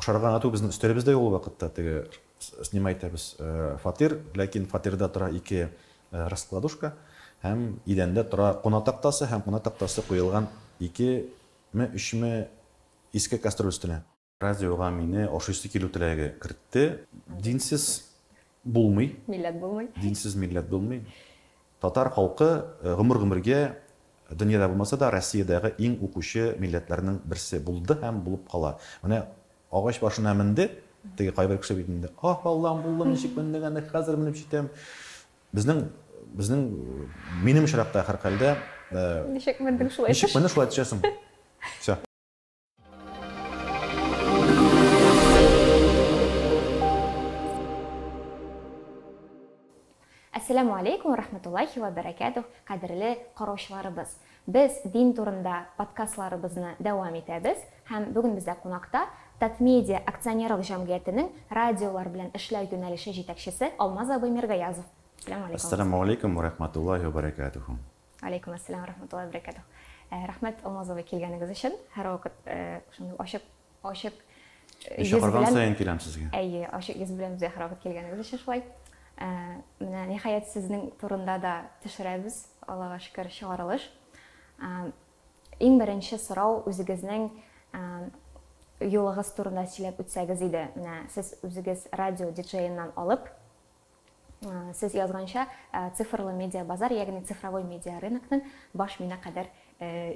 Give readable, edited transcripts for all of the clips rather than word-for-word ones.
Ошарган ату безнең өстәлебездә ул вакытта теге снимайтабыз фатир, ләкин фатирда тора ике раскладушка һәм идәндә тора куна тактасы һәм куна тактасы куелган 2-3 иске кастрюль өстенә. Радиога мине ашыйсы килү теләге кертте. Динсез булмый. Милләт булмый. Динсез милләт булмый. Татар халкы гомер-гомергә дөньяда булмаса да Россиядәге иң укучы милләтләрнең берсе булды һәм булып кала. Менә агач башына менде, теге кайбер кеше битендә. Ах, Аллам, булдым, ничек мендегәндә хәзер менеп җитәм. Безнең минем шаракта һәр хәлдә Ничек мендең шулай? Ничек менә шулай төшәсең. Всё. Ассаламу алейкум ва рахматуллахи ва баракатух, кадерле караучыларыбыз. Без дин турында подкастларыбызны дәвам итәбез һәм бүген бездә кунакта Татмедиа акционерлык җәмгыятенең радиолар белән эшләү юнәлеше җитәкчесе Алмаз абый Миргаязов. Ассаламу алейкум ва рахматуллахи ва баракатух. Алейкум ассалам ва рахматуллахи ва баракатух. Рәхмәт Алмаз абый килгәнегез өчен. Һәр вакыт шундый ачык Шакырган саен киләм сезгә. Әйе, ачык йөз белән безгә һәр вакыт килгәнегез өчен шулай. Менә ниһаять сезнең турында да төшерәбез, Аллага шөкер, чыгарылыш. Иң беренче сорау үзегезнең юлыгыз турында сөйләп үтсәгез иде. Менә сез үзегез радио диджееннан алып, сез язганча цифрлы медиа базар, ягъни цифровой медиа рынокның баш миенә кадәр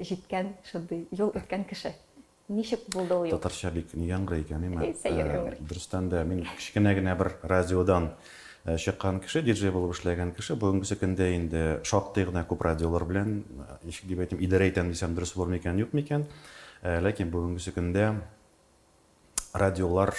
җиткән шундый юл үткән кеше. Ничек булды ул юл? Татарча бик яңгыр икән, әмма Сәйер. дөрестән дә мин кичкенә генә бер радиодан чыккан кеше, диджей булып эшләгән кеше, бүгенге көндә инде шактый гына күп радиолар белән, ничек дип әйтим, идарә итәм дисәм дөрес булыр микән, юк микән. Ләкин бүгенге көндә радиолар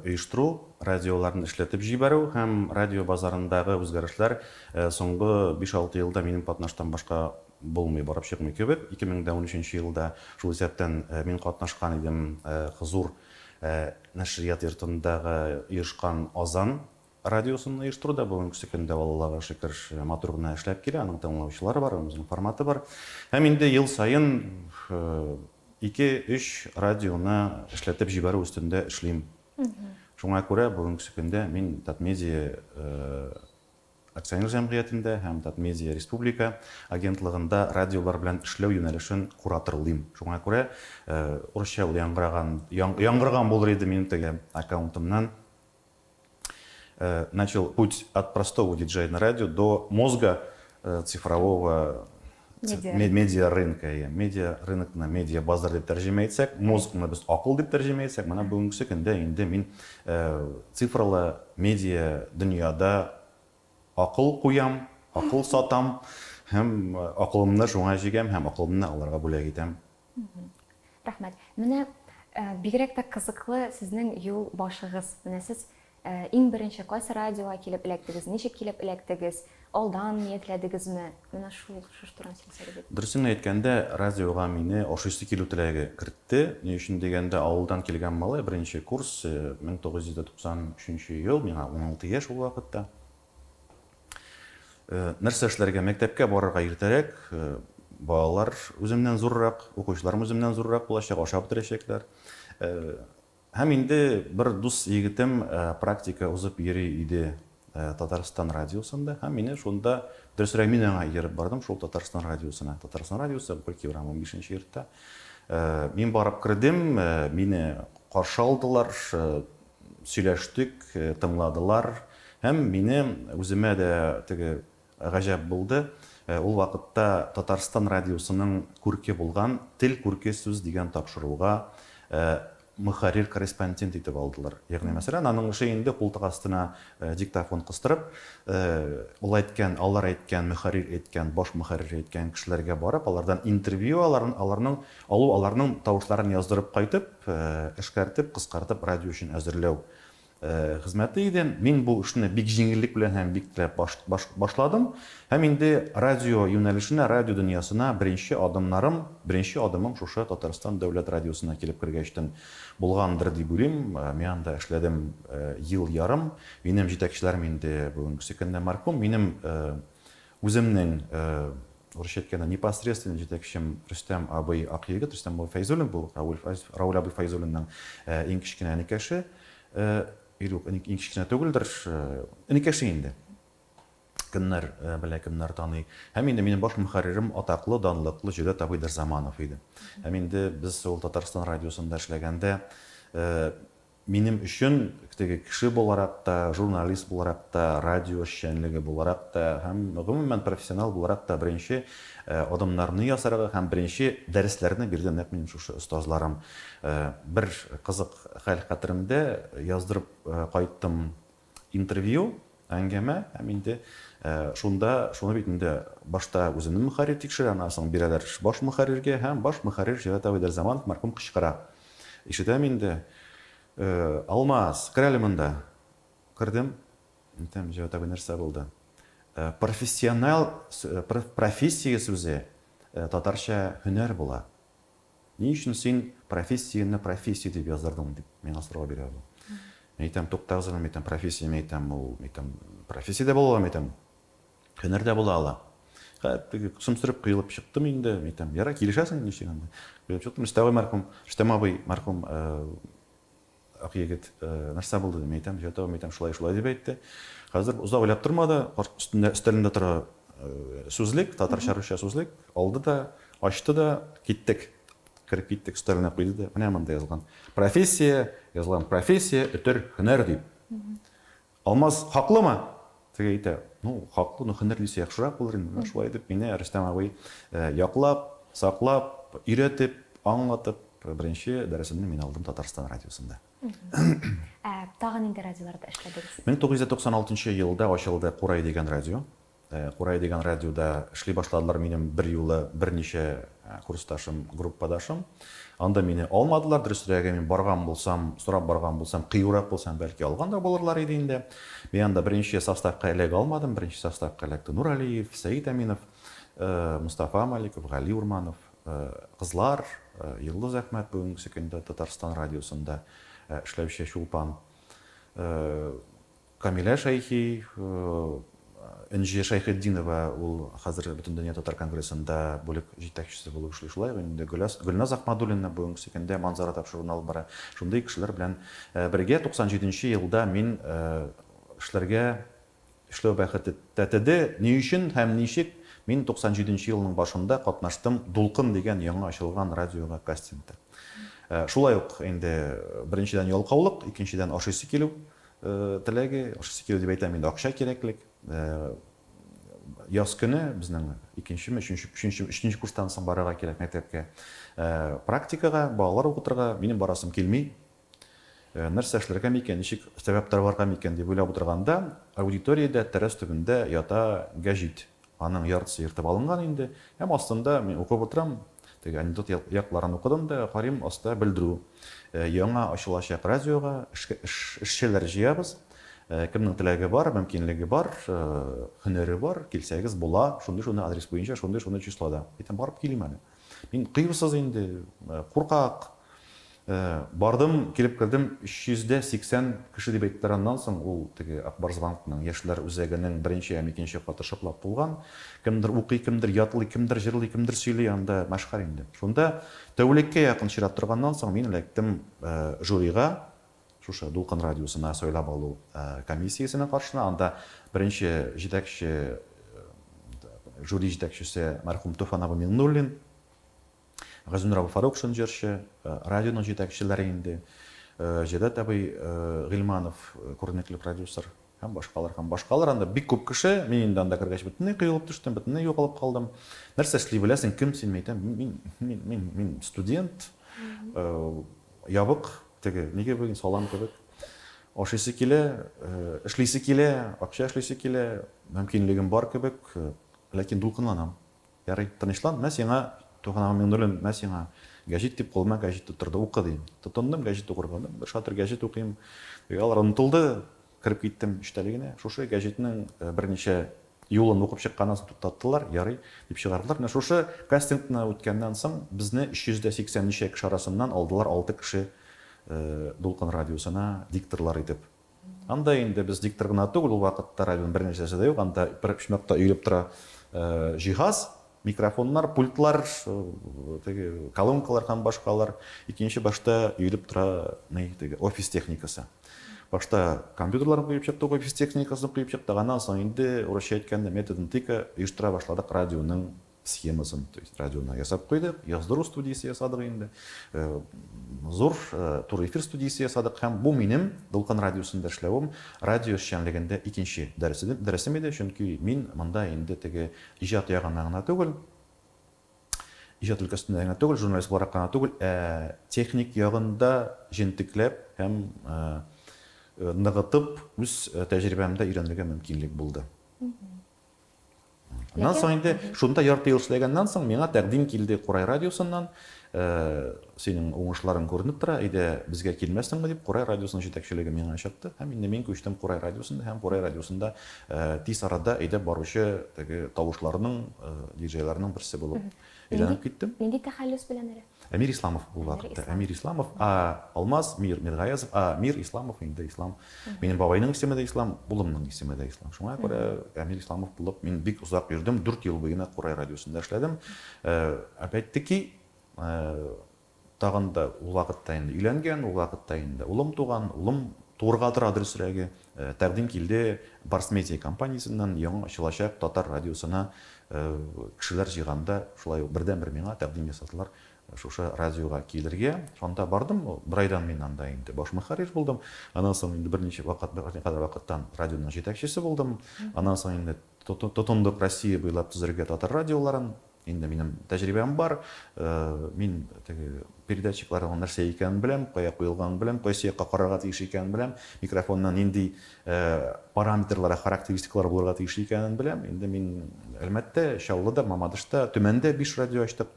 оештыру, радиоларны эшләтеп җибәрү һәм радио базарындагы үзгәрешләр соңгы 5-6 елда минем катнаштан башка булмый, барып чыкмый кебек. 2013 елда шул исәптән мин катнашкан идем Хызур нәшрият йортындагы оешкан Азан радиосын оештыруда. Бүгенге көндә Аллага шөкер матур гына эшләп килә, аның тыңлаучылары бар, үзенең форматы бар. Һәм инде ел саен 2-3 радионы эшләтеп җибәрү өстендә эшлим. Шуңа күрә бүгенге көндә мин Татмедиа акционерлык җәмгыятендә һәм Татмедиа Республика агентлыгында радиолар белән эшләү юнәлешен кураторлыйм. Шуңа күрә урысча яңгыраган булыр иде минем теге аккаунтымнан. Начал путь от простого диджея на радио до мозга цифрового медиа-рынка. Медиа-рынокны медиа-базар дип тәрҗемә итсәк, мозгны без акыл дип тәрҗемә итсәк, менә бүгенге көндә инде мин цифрлы медиа дөньяда акыл куям, акыл сатам һәм акылымны шуңа җигәм һәм акылымны аларга бүләк итәм. Рәхмәт. Менә бигрәк тә кызыклы сезнең юл башыгыз. Менә сез иң беренче кайсы радиога килеп эләктегез, ничек килеп эләктегез, алдан ниятләдегезме? Менә шул турында сөйләсәгез. Дөресен әйткәндә, радиога мине ашыйсы килү теләге кертте. Ни өчен дигәндә, авылдан килгән малай, беренче курс 1993 ел, миңа 16 яшь ул вакытта. Нәрсә эшләргә, мәктәпкә барырга иртәрәк, балалар үземнән зуррак, укучыларым үземнән зуррак булачак, ашап бетерәчәкләр. Һәм инде бер дус егетем практика узып йөри иде Татарстан радиосында. Һәм мине шунда дөресрәк мин аңа йөреп бардым шул Татарстан радиосына. Татарстан радиосы Кулкиврам 15-нче йортта. Мин барып кирдем, мине каршы алдылар, сөйләштек, тыңладылар. Һәм мине үземә дә теге гаҗәп булды. Ул вакытта Татарстан радиосының күрке булган тел күрке сүз дигән тапшыруга мөхәррир корреспондент итеп алдылар. Ягъни мәсәлән, аның эше инде култык астына диктофон кыстырып, алар әйткән, мөхәррир әйткән, баш мөхәррир әйткән кешеләргә барып, алардан интервью аларның тавышларын яздырып кайтып, эшкәртеп, кыскартып радио өчен әзерләү хезмәте иде. Мин бу эшне бик җиңеллек белән һәм бик теләп башладым. Һәм инде радио юнәлешенә, радио дөньясына беренче адымым шушы Татарстан дәүләт радиосына килеп кергәчтен булгандыр дип уйлыйм. Мин анда эшләдем ел ярым. Минем җитәкчеләрем инде бүгенге көндә мархум. Минем үземнең орысча әйткәндә непосредственно җитәкчем Рөстәм абый Акъегет, Рөстәм абый Файзуллин бу, Раул абый Файзуллинның иң кечкенә энекәше, юк, иң кечкенә түгелдер, энекәше инде. Кемнәр белә, кемнәр таный. Һәм инде минем баш мөхәррирем атаклы, данлыклы Җөдәт абый Заманов иде. Һәм инде без ул Татарстан радиосында эшләгәндә минем өчен теге кеше буларак та, журналист буларак та, радио эшчәнлеге буларак та һәм гомумән профессионал буларак та беренче адымнарны ясарга һәм беренче дәресләрне бирде нәкъ минем шушы остазларым. Бер кызык хәл хәтеремдә яздырып кайттым интервью, әңгәмә, һәм инде шунда шуны бит инде башта үземнең мөхәррир тикшерә, аннан соң бирәләр баш мөхәрриргә һәм баш мөхәррир Җәват абый Заманов мәрхүм кычкыра. Ишетәм инде Алмаз, керәле монда. Кірдім, Җәват абый нәрсә булды. Профессионал, профессия сүзе татарча һөнәр була. Ни өчен син профессияны профессия дип яздырдың дип миңа сорау бирә бу. Әйтәм, туктагыз, әйтәм, профессия, әйтәм, профессия дә була, әйтәм, һөнәр дә була ала. Теге сумсырып кыйлып чыктым инде, әйтәм, яра килешәсең ничегәндә. Кыйлып чыктым, Рөстәм абый мәрхүм Акъегет нәрсә булды дип әйтәм, Җәват абый әйтәм, шулай дип әйтте. Хәзер озак уйлап тормады, өстәлендә тора сүзлек, татарча-русча сүзлек, алды да, ачты да, киттек. Кіріп киттек, өстәленә куйды да, менә монда язылган. Профессия, өтер һөнәр дип. Алмаз хаклымы? Теге әйтә, хаклы, һөнәр дисә яхшырак булыр инде. Шулай дип мине Рөстәм абый яклап, саклап, өйрәтеп, аңлатып, беренче дәресемне мин алдым Татарстан радиосында. Тагын инде радиоларда эшләдегез. 1996 елда ачылды Курай дигән радио. Курай дигән радиода эшли башладылар минем бер юлы берничә курсташым, группадашым. Анда мине алмадылар, дөресрәге мин барган булсам, сорап барган булсам, кыюрак булсам, бәлки алган да булырлар иде инде. Мин анда беренче составка эләгә алмадым, беренче составка эләкте Нуралиев, Сәйит Әминов, Мустафа Маликов, Гали Урманов, кызлар, Йылдыз Әхмәт бүгенге көндә Татарстан радиосында эшләүче Чулпан, Камилә Шәйхи, Энҗи Шәйхетдинова, ул хәзер бөтен дөнья татар конгрессында бүлек җитәкчесе булып эшли. Шулай инде Гөлназ Ахмадуллина бүгенге көндә манзара тапшыруын алып бара. Шундый кешеләр белән бергә 97 елда мин эшләү бәхете тәтеде. Ни өчен һәм ничек мин 97 елның башында катнаштым Дулкын дигән яңа ачылган радиога кастингта. Шулай ук инде беренчедән ялкаулык, икенчедән ашыйсы килү теләге, ашыйсы килү дип әйтәм инде акча кирәклек. Яз көне безнең 2нче, 3нче курстан соң барырга кирәк мәктәпкә. Практикага, балалар укытырга минем барасым килми. Нәрсә эшләргә микән, ничек сәбәпләр барга микән дип уйлап утырганда, аудиториядә тәрәс төбендә ята гәҗит. Аның яртысы ертып алынган инде. Һәм астында мин укып утырам. Теге анекдот якларын укыдым да, карыйм, аста белдерү. Яңа ачылачак радиога эшчеләр җыябыз. Кемнең теләге бар, мөмкинлеге бар, һөнәре бар, килсәгез була, шундый адрес буенча, шундый числода. Әйтәм, барып килим әле. Мин кыюсыз инде, куркак. Бардым, килеп кердем, 380 кеше дип әйттеләр. Аннан соң ул теге Акбарсбанкның яшьләр үзәгенең беренче һәм икенче каты шыплап булган. Кемдер укый, кемдер ятлый, кемдер җырлый, кемдер сөйли, анда мәшһәр инде. Шунда тәүлеккә якын чират торганнан соң мин эләктем жюрига, шушы Дулкын радиосына сөйләп алу комиссиясенә каршына. Анда беренче җитәкче, жюри җитәкчесе мәрхүм Туфан абый Миңнуллин, Газинур абый Фарукшин җырчы, радионың җитәкчеләре инде, Җәват абый Гыйльманов, күренекле продюсер, һәм башкалар. Анда бик күп кеше, мин инде анда кергәч бөтенләй кыелып төштем, бөтенләй югалып калдым. Нәрсә эшли беләсең, кем син? Әйтәм, мин студент, ябык, теге, нигә бүген салам кебек. Ашыйсы килә, эшлисе килә, акча эшлисе килә, мөмкинлегем бар кебек, ләкин дулкынланам. Ярый, тынычлан, мен сиңа Туфан абый Миңнуллин, мен сиңа гәҗит дип кулыма гәҗит тутырды, укы дим. Тотындым, гәҗит укырга. Бер шатыр гәҗит укыйм. Алар онытылды, кирип киттем иштәлегенә. Шушы гәҗитнең берничә юлын укып чыкканнан соң туктаттылар, ярый дип чыгардылар. Менә шушы кастингны үткәннән соң безне 380 ничә кеше арасыннан алдылар 6 кеше Дулкын радиосына дикторлар итеп. Анда инде без диктор гына түгел, ул вакытта радионың берничәсе дә юк. Анда бер почмакта өелеп тора җиһаз. микрофоннар, пультлар, колонкалар һәм башкалар. Икенче башта өйлеп тора офис техникасы. Башта компьютерларны куеп чыктык, офис техникасын куеп чыктык. Аннан соң инде урысча әйткәндә методика оештыра башладык радионың схемасын, то есть радионы ясап куйдык, яздыру студиясе ясадык инде. Зур тур эфир студиясе ясадык һәм бу минем Дулкын радиосында эшләвем радио эшчәнлегендә икенче дәресем иде, чөнки мин монда инде теге иҗат ягына гына түгел, иҗат өлкәсендә генә түгел, журналист буларак кына түгел, техник ягында җентекләп һәм ныгытып үз тәҗрибәмдә өйрәнергә мөмкинлек булды. Аннан соң инде шунда ярты ел эшләгәннән соң миңа тәкъдим килде Курай радиосыннан. Синең уңышларың күренеп тора, әйдә безгә килмәссеңме дип Курай радиосының җитәкчелеге миңа чыкты. Һәм инде мин күчтем Курай радиосында һәм Курай радиосында тиз арада әйдәп баручы теге тавышларның, диджейларның берсе булып әйләнеп киттем. Нинди тәхәллүс белән әле? Әмир Исламов бул вакытта. Әмир Исламов, Алмаз Миргаязов, Мир Исламов инде Ислам. Минем бабайның исеме дә Ислам, улымның исеме дә Ислам. Шуңа күрә Әмир Исламов булып мин бик узак йөрдем, 4 ел буена Курай радиосында эшләдем. Опять-таки тагын да ул вакытта инде өйләнгән, ул вакытта инде улым туган, улым тургадыр адресрәге тәкъдим килде Барс Медиа компаниясеннән яңа ачылачак Татар радиосына кешеләр җыйганда шулай бердән-бер миңа тәкъдим ясадылар. Шушы радиога килергә. Шунда бардым, бер айдан мин анда инде баш мөхәррир булдым. Аннан соң инде берничә вакыттан радионың җитәкчесе булдым. Аннан соң инде тотындык Россия буйлап төзергә татар радиоларын. Инде минем тәҗрибәм бар. Мин теге передатчикларның нәрсә икәнен беләм, кая куелганын беләм, кайсы якка карарга тиеш икәнен беләм, микрофоннан нинди параметрлар, характеристикалар булырга тиеш икәнен беләм. Инде мин Әлмәттә, Чаллыда, Мамадышта, Төмәндә 5 радио ачтык.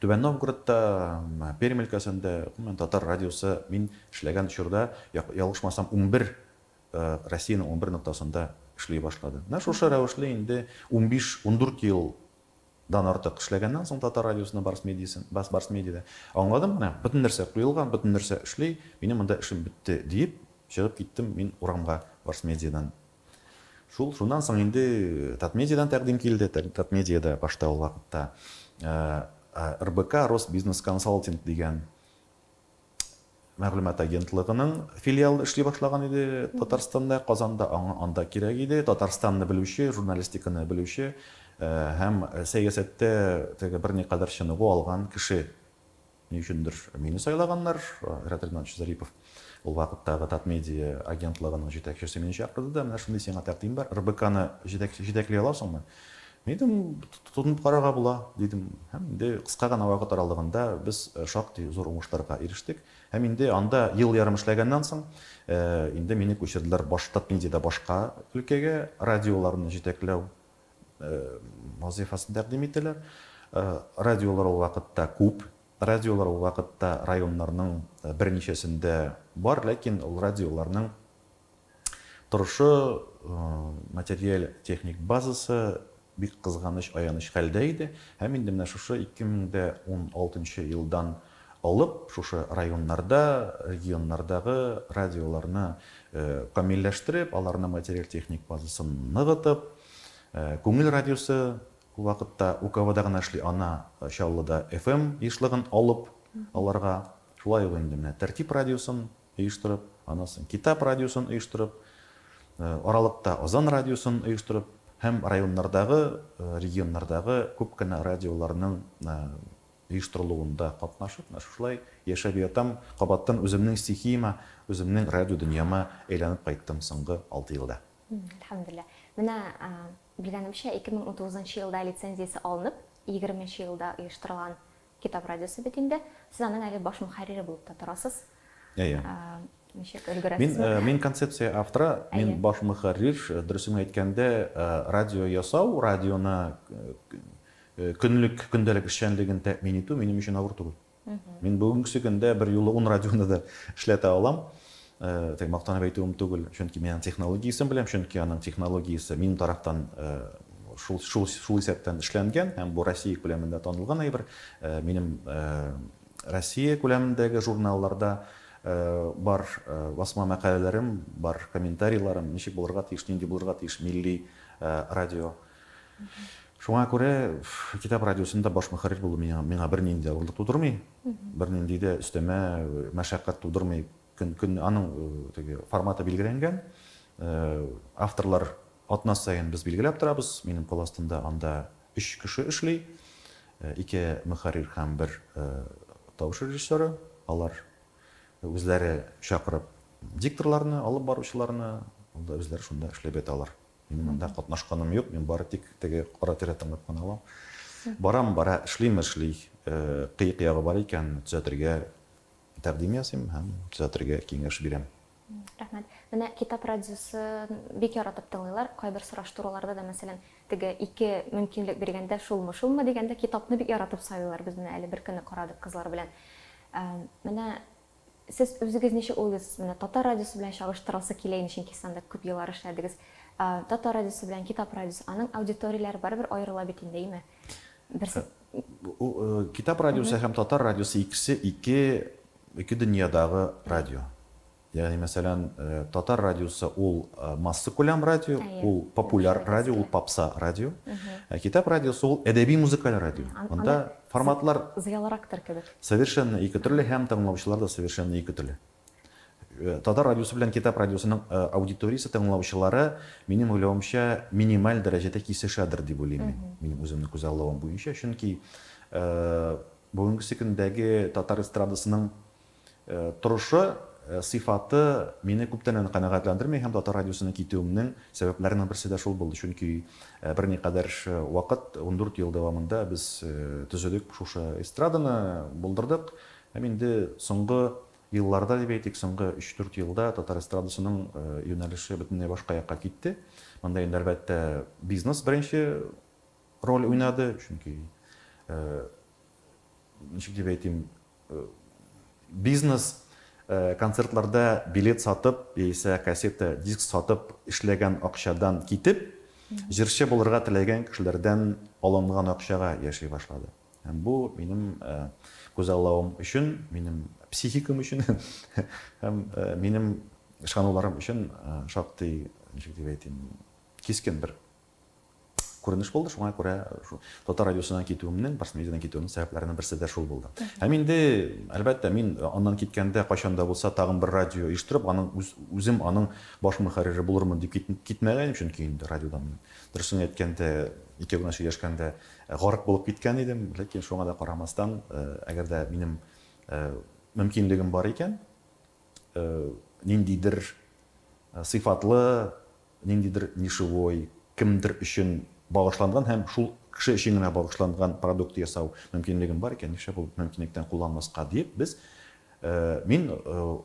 Түбән Новгородта, Пермь өлкәсендә татар радиосы мин эшләгән чорда, ялгышмасам 11 Россиянең 11 ноктасында эшли башлады. Менә шушы рәвешле инде 15-14 елдан артык эшләгәннән соң татар радиосында Барс Медиада аңладым, менә бөтен нәрсә куелган, бөтен нәрсә эшли, минем монда эшем бетте дип чыгып киттем мин урамга Барс Медиадан. Шуннан соң инде Татмедиадан тәкъдим килде, Татмедиада башта ул вакытта РБК Росбизнес консалтинг дигән мәгълүмат агентлыгының филиалы эшли башлаган иде Татарстанда, Казанда анда кирәк иде. Татарстанны белүче, журналистиканы белүче һәм сәясәттә теге берникадәр чыныгу алган кеше. Ни өчендер мине сайлаганнар, Айрат Ринатович Зарипов. Ул вакыттагы Татмедиа агентлыгының җитәкчесе мине чакырды да, менә шундый сиңа тәкъдим бар. РБКны җитәкли аласыңмы? Мен тотынып карарга була, дидем. Һәм инде кыска гына вакыт аралыгында без шактый зур уңышларга ирештек. Һәм инде анда ел ярым эшләгәннән соң инде мине күчерделәр Татмедиада башка өлкәгә, радиоларны җитәкләү вазифасын тәкъдим ителәр. Радиолар ул вакытта күп, радиолар ул вакытта районнарның берничәсендә бар, ләкин ул радиоларның торышы, материаль техник базасы бик кызганыч, аяныч хәлдә иде. Һәм инде менә шушы 2016 елдан алып, шушы районнарда, регионнардагы радиоларны камилләштереп, аларның материаль техник базасын ныгытып, Күңел радиосы ул вакытта УКВда гына эшли, ана Чаллыда FM ишлыгын алып, аларга шулай ук инде менә Тәртип радиосын оештырып, анасын Китап радиосын оештырып, аралыкта Азан радиосын оештырып, һәм районнардагы, регионнардагы күп кенә радиоларның оештырылуында катнашып, шулай яшәп ятам, кабаттан үземнең стихияма, үземнең радио дөньяма әйләнеп кайттым соңгы 6 елда. Алхамдулилlah. Менә белгәнемчә 2019 елда лицензиясе алынып, 20 елда оештырылган Китап радиосы бит инде. Сез аның әле баш мөхәррире булып та торасыз. Ничек өлгерәсез? Мин концепция автора, мин баш мөхәррир, дөресен әйткәндә, радио ясау, радионы көндәлек эшчәнлеген тәэмин итү минем өчен авыр түгел. Мин бүгенге көндә бер юлы 10 радионы да эшләтә алам. Тек мактанып әйтүем түгел, чөнки мен технологиясын беләм, чөнки аның технологиясы минем тарафтан шул исәптән эшләнгән һәм бу Россия күләмендә танылган әйбер. Минем Россия күләмендәге журналларда бар басма мәкаләләрем, бар комментарийларым, ничек булырга тиеш, нинди булырга тиеш милли радио Шуңа күрә китап радиосында баш мөхәррир булу миңа бернинди авырлык тудырмый, бернинди дә өстәмә мәшәкать тудырмый. Көн аның теге форматы билгеләнгән. Авторлар атна саен без билгеләп торабыз. Минем кул астында анда 3 кеше эшли. 2 мөхәррир һәм 1 тавыш режиссеры. Алар үзләре чакырып дикторларны, алып баручыларны, анда үзләре шунда эшләп яталар. Минем анда катнашканым юк, мин бары тик теге кара тирә тыңлап кына алам. Бара эшлим, кыек ягы бар икән, төзәтергә тәкъдим ясыйм һәм төзәтергә киңәш бирәм. Рәхмәт. Менә китап радиосы бик яратып тыңлыйлар. Кайбер сораштыруларда да, мәсәлән, теге 2 мөмкинлек биргәндә шулмы дигәндә китапны бик яратып сайлыйлар. Без менә әле бер көнне карадык кызлар белән. Менә сез үзегез ничек уйлыйсыз? Менә татар радиосы белән чагыштырасы килә, чөнки санда күп еллар эшләдегез. Татар радиосы белән китап радиосы, аның аудиторияләре барыбер аерыла бит инде, Берсе китап радиосы һәм татар радиосы икесе ике дөньядагы радио. Ягъни, мәсәлән, татар радиосы ул масса күләм радио, ул популяр радио, ул попса радио. Китап радиосы ул әдәби музыкаль радио. Анда форматлар зыялырактыр кебек. Совершенно ике төрле һәм тыңлаучылар да совершенно ике төрле. Татар радиосы белән китап радиосының аудиториясе, тыңлаучылары, минем уйлавымча, минималь дәрәҗәдә кисешәдер дип уйлыйм. Минем үземнең күзаллавым буенча, чөнки бүгенге көндәге татар эстрадасының торышы, сыйфаты мине күптән канәгатьләндермәй һәм татар радиосына китүемнең сәбәпләренең берсе дә шул булды. Чөнки берникадәр вакыт, 14 ел дәвамында без төзедек шушы эстраданы, булдырдык. Һәм инде соңгы елларда, дип әйтик, соңгы 3-4 елда татар эстрадасының юнәлеше бөтенләй башка якка китте. Монда инде әлбәттә бизнес беренче роль уйнады, чөнки ничек дип әйтим, бизнес концертларда билет сатып, яисә кассета, диск сатып эшләгән акчадан китеп, җырчы булырга теләгән кешеләрдән алынган акчага яши башлады. Һәм бу минем күзаллавым өчен, минем психикам өчен һәм минем ышануларым өчен шактый, ничек дип әйтим, кискен бер күренеш булды. Шуңа күрә татар радиосынан китүемнең, Барс медиадан китүемнең сәбәпләренең берсе дә шул булды. Һәм инде әлбәттә мин аннан киткәндә кайчанда булса тагын бер радио оештырып, үзем аның баш мөхәррире булырмын дип китмәгәнем, чөнки инде радиодан дөресен әйткәндә 2 генә яшькәндә гарык булып киткән идем. Ләкин шуңа да карамастан, әгәр дә минем мөмкинлегем бар икән, ниндидер сыйфатлы, ниндидер нишевой, кемдер өчен багышланган һәм шул кеше өчен генә багышланган продукт ясау мөмкинлегем бар икән, нишләп бу мөмкинлектән кулланмаска дип, мин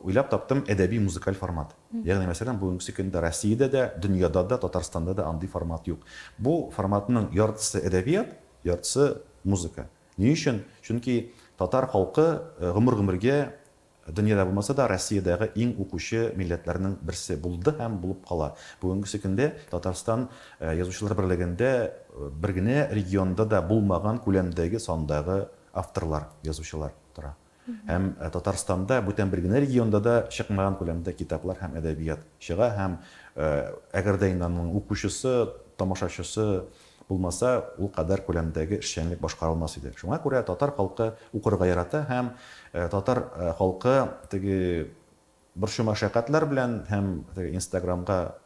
уйлап таптым әдәби музыкаль формат. Ягъни, мәсәлән, бүгенге көндә Россиядә дә, дөньяда да, Татарстанда да андый формат юк. Бу форматның яртысы әдәбият, яртысы музыка. Ни өчен? Чөнки татар халкы гомер-гомергә дөньяда булмаса да Россиядәге иң укучы милләтләрнең берсе булды һәм булып кала. Бүгенге көндә Татарстан язучылар берлегендә бер генә регионда да булмаган күләмдәге сандагы авторлар, язучылар тора. Һәм Татарстанда бүтән бер генә регионда да чыкмаган күләмдә китаплар һәм әдәбият чыга һәм әгәр дә аның укучысы, тамашачысы булмаса, ул кадәр күләмдәге эшчәнлек башкарылмас иде. Шуңа күрә татар халкы укырга ярата һәм татар халкы теге бер шума мәшәкатьләр белән һәм Инстаграмга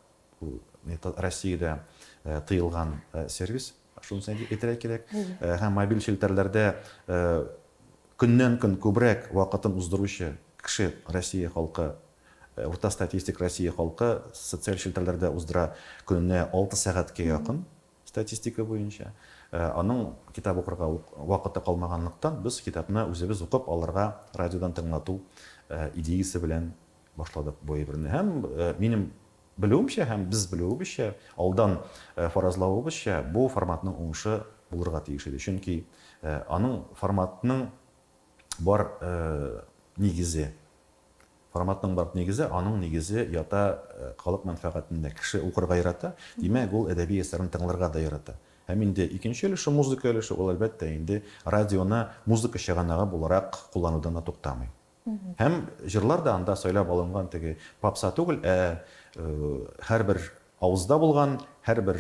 Россиядә тыелган сервис, шунысын әйтергә кирәк, һәм мобиль челтәрләрдә көннән-көн күбрәк вакытын уздыручы кеше Россия халкы, урта статистик Россия халкы социаль челтәрләрдә уздыра көненә 6 сәгатькә якын статистика буенча. Аның китап укырга вакыты калмаганлыктан без китапны үзебез укып алырга радиодан тыңлату идеясы белән башладык бу әйберне. Һәм минем белүемчә һәм без белүебезчә, алдан фаразлавыбызча, бу форматның уңышы булырга тиеш иде. Чөнки аның форматның бар нигезе, аның нигезе ята халык мәнфәгатендә. Кеше укырга ярата, димәк, ул әдәби әсәрен тыңларга да ярата. Һәм инде икенче өлеше, музыка өлеше, ул әлбәттә инде радионы музыка чыганагы буларак кулланудан да туктамый. Һәм җырлар да анда сөйләп алынган теге попса түгел, һәрбер авызда булган, һәрбер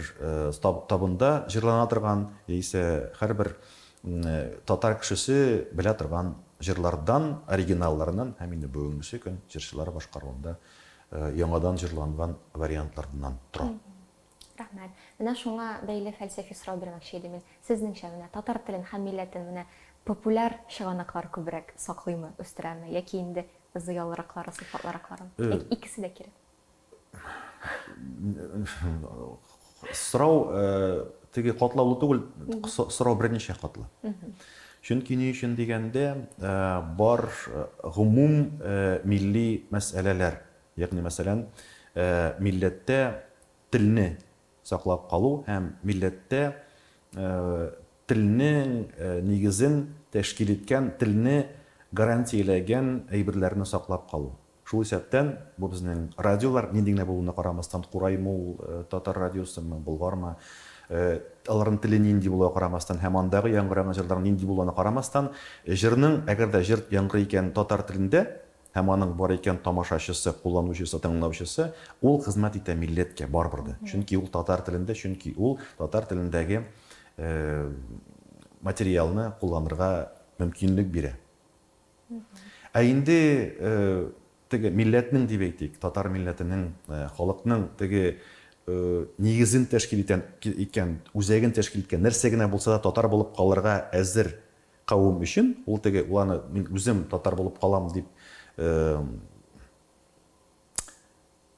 табында җырлана торган, яисә һәрбер татар кешесе белә торган җырлардан, оригиналларынан һәм инде бүгенге көн җырчылар башкаруында яңадан җырланган вариантлардан тора. Рәхмәт. Менә шуңа бәйле фәлсәфи сорау бирмәкче идем мин. Сезнеңчә, менә татар телен һәм милләтен менә популяр чыганаклар күбрәк саклыймы, үстерәме, яки инде зыялыраклары, сыйфатлыракларын? Икесе дә кирәк. Сорау теге катлаулы түгел, сорау берничә катлы. Чөнки ни өчен дигәндә, бар гомум милли мәсьәләләр, ягъни мәсәлән, милләттә телне саклап калу һәм милләттә телнең нигезен тәшкил иткән, телне гарантияләгән әйберләрне саклап калу. Шул исәптән бу безнең радиолар нинди генә булуына карамастан, Кураймы ул татар радиосымы, Болгармы, аларның теле нинди булуына карамастан һәм андагы яңгыраган җырлар нинди булуына карамастан, җырның әгәр дә җыр яңгырый икән татар телендә һәм аның бар икән тамашачысы, кулланучысы, тыңлаучысы, ул хезмәт итә милләткә барбыр да. Чөнки ул татар телендә, чөнки ул татар телендәге материалны кулланырга мөмкинлек бирә. Ә инде теге милләтнең дип әйтик, татар милләтенең, халыкның теге нигезен тәшкил иткән, үзәген тәшкил иткән нәрсә генә булса да татар булып калырга әзер кавым өчен, ул теге уланы мин үзем татар булып калам дип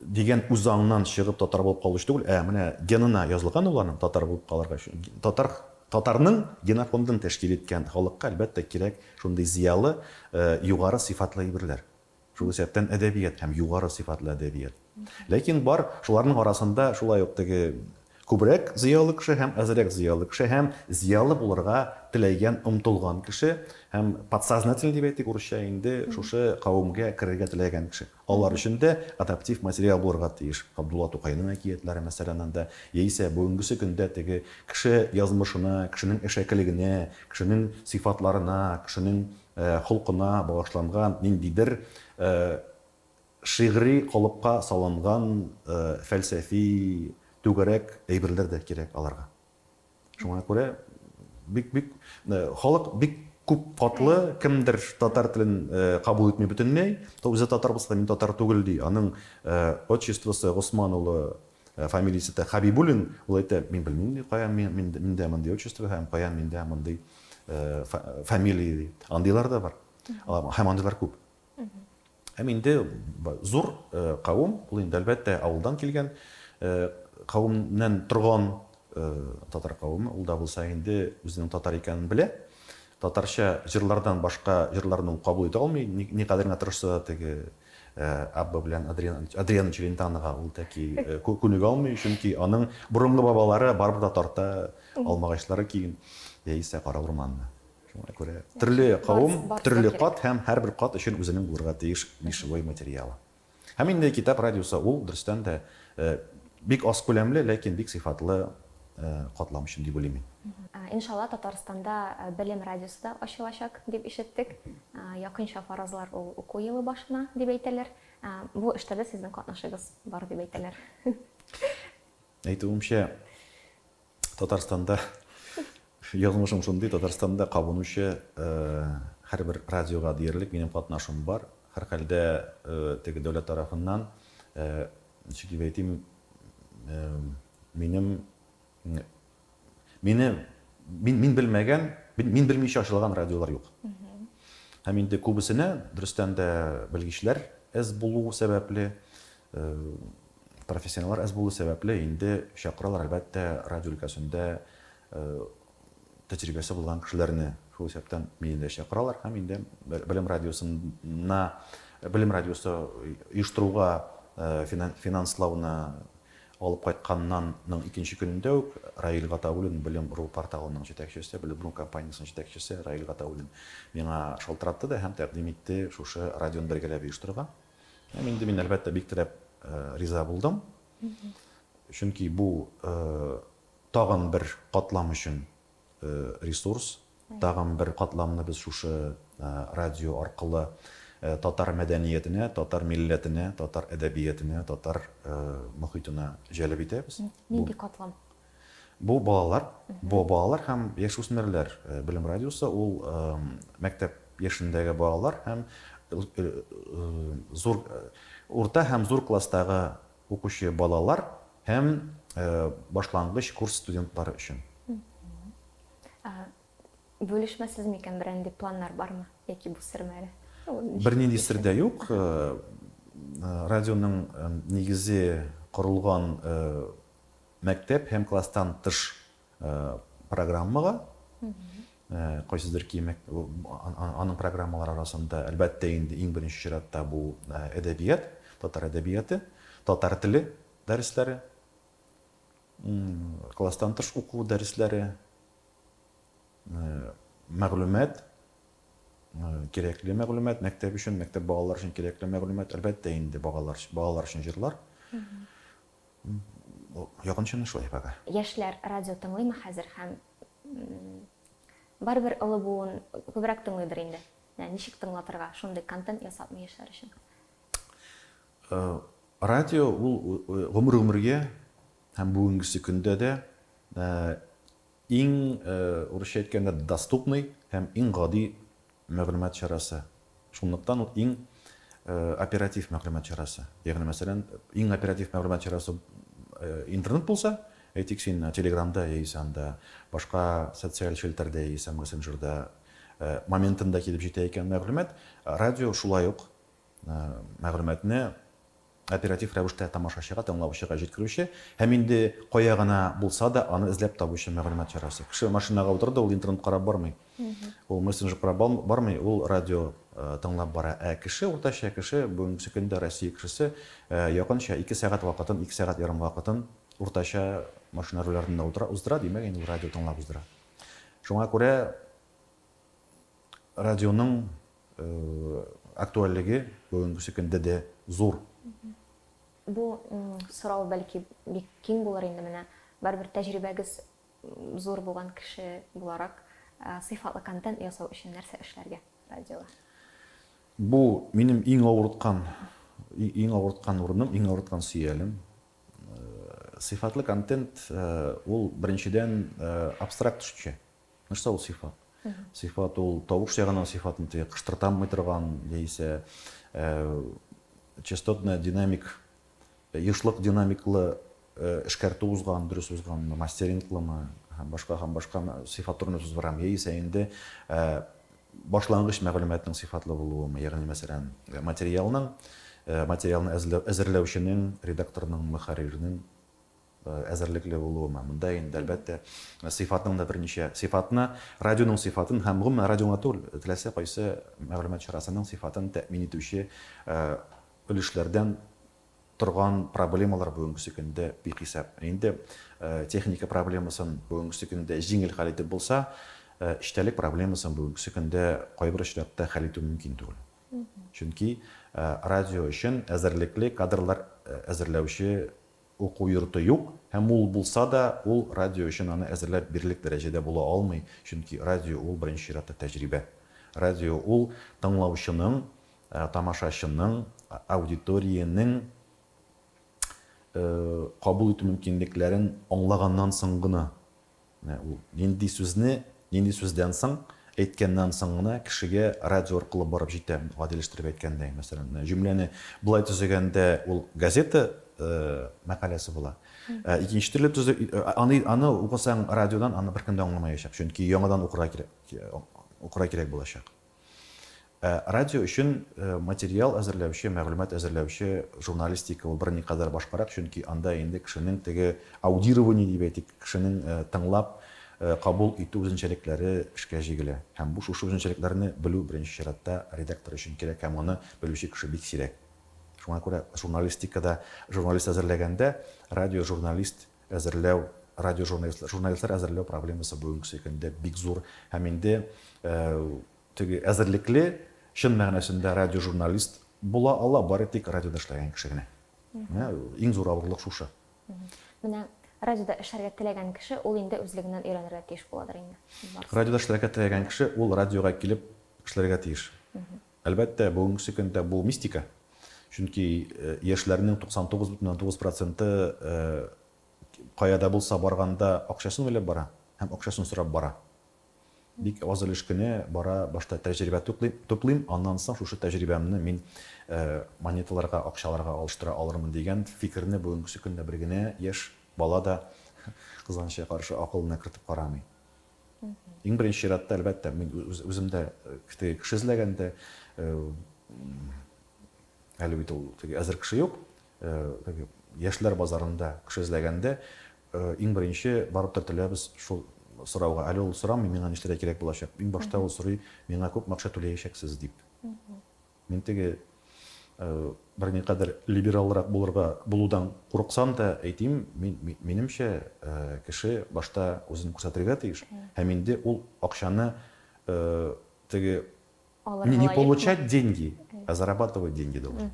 дигән үз аңнан чыгып татар булып калыш түгел, менә генына язылган уланың татар булып калырга өчен. Татарның генофондын тәшкил иткән халыкка әлбәттә кирәк шундый зиялы, югары сыйфатлы әйберләр. Шул исәптән әдәбият һәм югары сыйфатлы әдәбият. Ләкин бар, шуларның арасында шулай ук теге күбрәк зиялы кеше һәм әзрәк зиялы кеше һәм зиялы булырга теләгән, омтылган кеше һәм подсознательный дип әйтик урысча инде шушы кавымга керергә теләгән кеше. Алар өчен дә адаптив материал булырга тиеш. Абдулла Тукайның әкиятләре мәсәлән анда, яисә бүгенге көндә теге кеше язмышына, кешенең эшәкелегенә, кешенең сыйфатларына, кешенең холкына багышланган ниндидер шигъри калыпка салынган фәлсәфи түгәрәк әйберләр дә кирәк аларга. Шуңа күрә халык бик күп катлы, кемдер татар телен кабул итми бөтенләй, үзе татар булса мин татар түгел ди. Аның отчествосы Госман улы, фамилиясе Хабибуллин, ул әйтә, мин белмим, каян миндә мондый отчество һәм каян миндә мондый фамилия ди. Андыйлар да бар. Һәм андыйлар күп. Һәм инде зур кавым, ул инде әлбәттә авылдан килгән кавымнан торган татар кавымы, ул да булса инде үзенең татар икәнен белә. Татарча җырлардан башка җырларны кабул итә алмый, никадәр тырышса теге Абба белән Адриан Челентанага ул таки күнегә алмый, чөнки аның борынгы бабалары барбыр да тарта алмагачлары киген, яисә кара урманны. Шуңа күрә төрле кавым, төрле кат һәм һәрбер кат өчен үзенең булырга тиеш нишевой материалы. Һәм инде китап радиосы ул дөрестән дә бик аз күләмле, ләкин бик сыйфатлы катламышы дип уйлыйм. Иншалла Татарстанда белем радиосы да ачылачак дип ишеттек. Якынча фаразлар ул уку елы башына дип әйтәләр. Бу эштә дә сезнең катнашыгыз бар дип әйтәләр. Әйтүемчә, Татарстанда язмышым шундый, Татарстанда кабынучы һәрбер радиога диярлек минем катнашым бар. Һәр хәлдә теге дәүләт тарафыннан ничек дип әйтим, мин белмәгән, мин белмичә ачылган радиолар юк. Һәм инде күбесенә дөрестән дә белгечләр әз булу сәбәпле, профессионаллар әз булу сәбәпле инде чакыралар әлбәттә радио өлкәсендә тәҗрибәсе булган кешеләрне. Шул исәптән мине дә чакыралар һәм инде белем радиосы оештыруга финанслауны алып кайтканнан икенче көнендә үк Раил Гатауллин белем ру порталының җитәкчесе, белем ру компаниясының җитәкчесе Раил Гатауллин миңа шалтыратты да һәм тәкъдим итте шушы радионы бергәләп оештыруга. Һәм инде мин әлбәттә бик теләп риза булдым. Чөнки бу тагын бер катлам өчен ресурс, тагын бер катламны без шушы радио аркылы татар мәдәниятенә, татар милләтенә, татар әдәбиятенә, татар мөхитенә җәлеп итәбез. Нинди катлам? Бу балалар һәм яшүсмерләр белем радиосы ул мәктәп яшендәге балалар һәм зур урта һәм зур класстагы укучы балалар һәм башлангыч курс студентлары өчен. Бөлешмәсез микән берәнди планнар бармы? Яки бу сермәле? Бернинди сердә юк. Радионың нигезе корылган мәктәп һәм класстан тыш программага, кайсыдыр ки аның программалары арасында әлбәттә инде иң беренче чиратта бу әдәбият, татар әдәбияты, татар теле дәресләре, класстан тыш уку дәресләре, мәгълүмат, кирәкле мәгълүмат, мәктәп өчен, мәктәп балалар өчен кирәкле мәгълүмат, әлбәттә инде балалар өчен җырлар. Якынчаны шулай бага. Яшьләр радио тыңлыймы хәзер һәм барбер олы буын күбрәк тыңлыйдыр инде. Ничек тыңлатырга, шундый контент ясапмы яшьләр өчен? Радио ул гомер-гомергә һәм бүгенге көндә дә иң урысча әйткәндә доступный һәм иң гади мәгълүмат чарасы. Шунлыктан ул иң оператив мәгълүмат чарасы. Ягъни мәсәлән, иң оператив мәгълүмат чарасы интернет булса, әйтик син Телеграмда яисә анда башка социаль челтәрдә яисә мессенджерда моментында килеп җитә икән мәгълүмат, радио шулай ук мәгълүматны оператив рәвештә тамашачыга, тыңлаучыга җиткерүче һәм инде кая гына булса да аны эзләп табучы мәгълүмат чарасы. Кеше машинага утырды, ул интернет карап бармый. Ул мессенджер карап бармый, ул радио тыңлап бара. Кеше, уртача кеше, бүгенге көндә Россия кешесе якынча 2 сәгать вакытын, 2 сәгать ярым вакытын уртача машина рульләрендә уздыра, димәк, инде радио тыңлап уздыра. Шуңа күрә радионың актуальлеге бүгенге көндә дә зур. Бу сорау бәлки бик киң булыр инде менә. Барбер тәҗрибәгез зур булган кеше буларак, сыйфатлы контент ясау өчен нәрсә эшләргә радиода? Бу минем иң авырткан урыным, иң авырткан сөялем. Сыйфатлы контент ул беренчедән абстракт төшче. Нәрсә ул сыйфат? Сыйфат ул тавыш ягыннан сыйфатын кыштыртам торган, яисә частотный динамик, ешлык динамиклы эшкәртү узган, дөрес узган, мастеринглымы, һәм башка сыйфат турында сүз барам. Яисә инде башлангыч мәгълүматның сыйфатлы булуы, ягъни мәсәлән, материалны әзерләүченең, редакторның, мөхәррирнең әзерлекле булуы. Монда инде әлбәттә сыйфатның да берничә сыйфатны, радионың сыйфатын һәм гомумән радионың теләсә кайсы мәгълүмат чарасының сыйфатын тәэмин итүче өлешләрдән торган проблемалар бүгенге көндә бихисап. Инде техника проблемасын бүгенге көндә җиңел хәл итеп булса, эчтәлек проблемасын бүгенге көндә кайбер очракта хәл итү мөмкин түгел. Чөнки радио өчен әзерлекле кадрлар әзерләүче уку йорты юк, һәм ул булса да, ул радио өчен аны әзерләп бирерлек дәрәҗәдә була алмый, чөнки радио ул беренче чиратта тәҗрибә. Радио ул тыңлаучының, тамашачының, аудиторияның кабул итү мөмкинлекләрен аңлаганнан соң гына, нинди сүздән соң, әйткәннән соң гына кешегә радио аркылы барып җитә, гадиләштереп әйткәндә, мәсәлән, җөмләне булай төзегәндә ул газета мәкаләсе була. Икенче төрле аны укысаң радиодан, аны беркем дә аңламаячак, чөнки яңадан укырга кирәк булачак. Радио өчен материал әзерләүче, мәгълүмат әзерләүче журналистика ул берникадәр башкарак, чөнки анда инде кешенең теге аудирование дип әйтик, кешенең тыңлап кабул итү үзенчәлекләре эшкә җигелә. Һәм бу шушы үзенчәлекләрне белү беренче чиратта редактор өчен кирәк, һәм аны белүче кеше бик сирәк. Шуңа күрә журналистикада журналист әзерләгәндә радиожурналист әзерләү, радиожурналистлар әзерләү проблемасы бүгенге көндә бик зур. Һәм инде теге әзерлекле чын мәгънәсендә радиожурналист була ала, бары тик радиода эшләгән кеше генә. Иң зур авырлык шушы. Менә радиода эшләргә теләгән кеше ул инде үзлегеннән өйрәнергә тиеш буладыр инде. Радиода эшләргә теләгән кеше ул радиога килеп эшләргә тиеш. Әлбәттә, бүгенге көндә бу мистика. Чөнки яшьләрнең 99.9% каяда булса барганда акчасын уйлап бара һәм акчасын сорап бара. Бик аз өлеш кенә бара, башта тәҗрибә туплыйм, аннан соң шушы тәҗрибәмне мин монеталарга, акчаларга алыштыра алырмын дигән фикерне бүгенге көндә бер генә яшь бала да кызганычка каршы акылына кертеп карамый. Иң беренче чиратта, әлбәттә, мин үземдә кеше эзләгәндә әле бит ул әзер кеше юк. Яшьләр базарында кеше эзләгәндә иң беренче барып төртеләбез шул сорауга. Әле ул сорамый, миңа нишләргә кирәк булачак. Иң башта ул сорый, миңа күп акча түләячәксез дип. Мин теге бер никадәр либералрак булудан курыксам да, әйтим, минемчә кеше башта үзен күрсәтергә тиеш. Һәм инде ул акчаны теге не получать деньги, а зарабатывать деньги должен.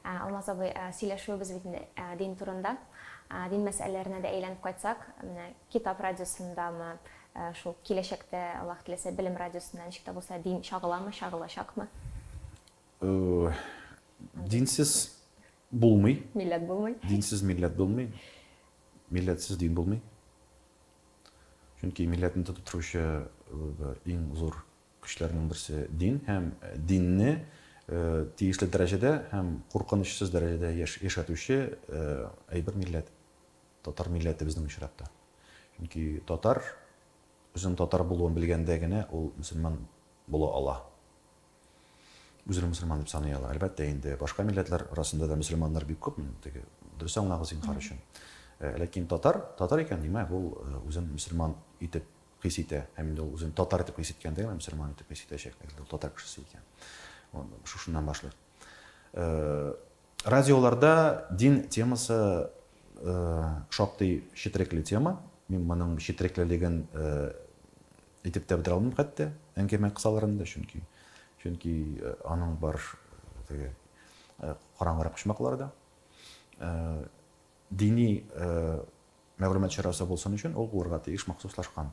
Алмаз абый, сөйләшүбез бит дин турында. Дин мәсьәләләренә дә әйләнеп кайтсак, менә Китап радиосындамы, шул киләчәктә Аллаһ теләсә Белем радиосында ничек тә булса дин чагыламы, чагылачакмы? Динсез булмый. Милләт булмый. Динсез милләт булмый. Милләтсез дин булмый. Чөнки милләтне тотып торучы иң зур көчләрнең берсе дин һәм динне тиешле дәрәҗәдә һәм куркынычсыз дәрәҗәдә яшәтүче әйбер милләт. Татар милләте безнең чиратта. Чөнки татар үзен татар булуын белгәндә генә ул мөселман була ала. Үзен мөселман дип саный ала. Әлбәттә, инде башка милләтләр арасында да мөселманнар бик күп, теге дөрес аңлагыз инкар өчен. Ләкин татар икән, димәк, ул үзен мөселман итеп хис итә. Һәм инде ул үзен татар итеп хис иткәндә генә мөселман итеп хис итәчәк. Ул татар кешесе икән. Шушыннан башлый. Радиоларда дин темасы шактый четерекле тема. Мин моның четереклелеген итеп тә бетерә алмыйм хәтта әңгәмә кысаларында, чөнки аның бар теге караңгырак почмаклары да. Дини мәгълүмат чарасы булсын өчен ул булырга тиеш махсуслашкан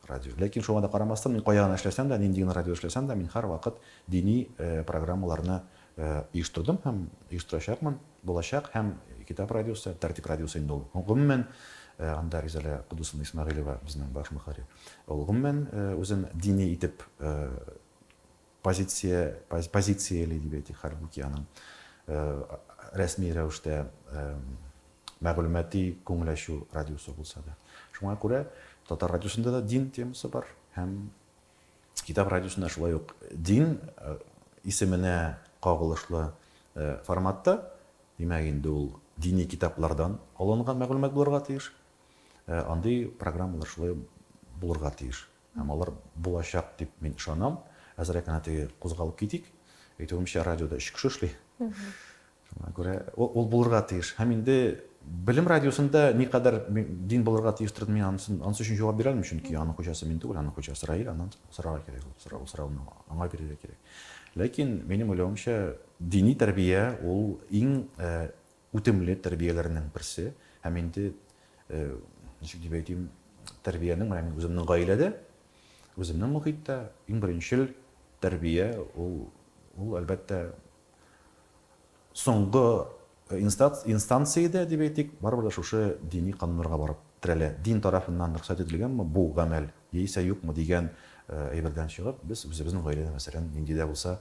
радио. Ләкин шуңа да карамастан, мин каян эшләсәм дә, нинди радио эшләсәм дә, мин һәр вакыт дини программаларны оештырдым һәм оештырачакмын, булачак һәм Китап радиосы, Тәртип радиосы инде ул. Гомумән, анда Ризалә Кудусовна Исмәгыйлова безнең баш мөхәррир. Ул гомумән үзен дини итеп позицияле дип әйтик, хәлбуки аның рәсми рәвештә мәгълүмати күңеләшү радиосы булса да. Шуңа күрә Татар радиосында да дин темасы бар һәм Китап радиосында шулай ук дин исеменә кагылышлы форматта, димәк инде ул дини китаплардан алынган мәгълүмат булырга тиеш. Андый программалар шулай булырга тиеш. Һәм алар булачак дип мин ышанам. Әзрәк кенә теге кузгалып китик. Әйтүемчә, радиода 3 кеше эшли. Шуңа күрә ул булырга тиеш. Һәм инде Белем радиосында никадәр дин булырга тиештер, мин анысы өчен җавап бирә алмыйм, чөнки аның хуҗасы мин түгел, аның хуҗасы Раил, аннан сорарга кирәк, сорауны аңа бирергә кирәк. Ләкин минем уйлавымча, дини тәрбия ул иң үтемле тәрбияләрнең берсе. Һәм инде ничек дип әйтим, тәрбиянең менә үземнең гаиләдә, үземнең мөхиттә иң беренчел тәрбия ул әлбәттә соңгы инстанциядә дип әйтик, барыбер да шушы дини кануннарга барып терәлә. Дин тарафыннан рөхсәт ителгәнме бу гамәл, яисә юкмы дигән әйбердән чыгып, без үзебезнең гаиләдә мәсәлән нинди дә булса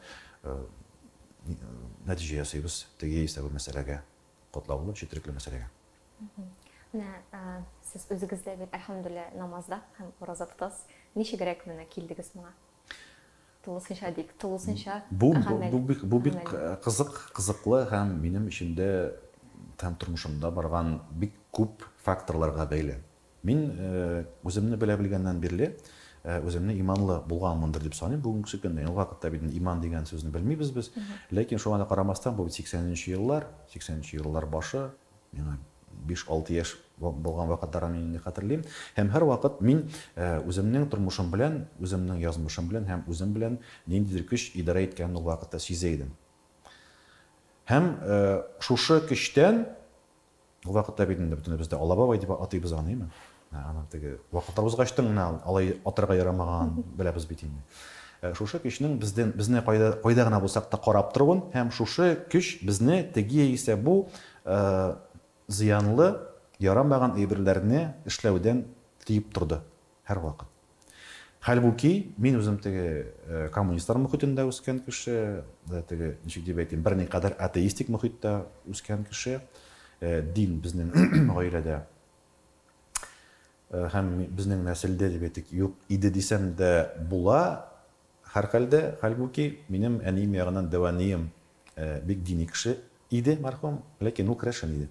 нәтиҗә ясыйбыз теге яисә бу мәсьәләгә, катлаулы, четерекле мәсьәләгә. Менә сез үзегез дә бит әлхәмдүлилләһ намазда һәм ураза тотасыз. Ничегрәк менә килдегез моңа? Тулысынча дик, тулысынча. Бу бик кызыклы һәм минем эчемдә һәм тормышымда барган бик күп факторларга бәйле. Мин үземне белә белгәннән бирле үземне иманлы булганмындыр дип саныйм. Бүгенге көндә ул вакытта бит иман дигән сүзне белмибез без. Ләкин шуңа да карамастан, бу 80нче еллар башы, миңа 5-6 яшь булган вакытларны мин хәтерлим. Һәм һәр вакыт мин үземнең тормышым белән, үземнең язмышым белән һәм үзем белән ниндидер көч идарә иткәнне ул вакытта сизә идем. Һәм шушы көчтән ул вакытта бит инде бездә Алабабай дип атыйбыз аны. Аны теге вакытлар узгачтың алай атырга ярамаган беләбез бит инде. шушы көчнең безне кайда гына булсак та карап торуын һәм шушы көч безне теге яисә бу зыянлы, ярамаган әйберләрне эшләүдән тыеп торды һәр вакыт. Хәлбуки, мин үзем теге коммунистлар мөхитендә үскән кеше, теге ничек дип әйтим, берникадәр атеистик мөхиттә үскән кеше, дин безнең гаиләдә һәм безнең нәселдә дип әйтик, юк иде дисәм дә була. Һәрхәлдә, хәлбуки, минем әнием ягыннан дәванием бик дини кеше иде, мәрхүм, ләкин ул керәшен иде.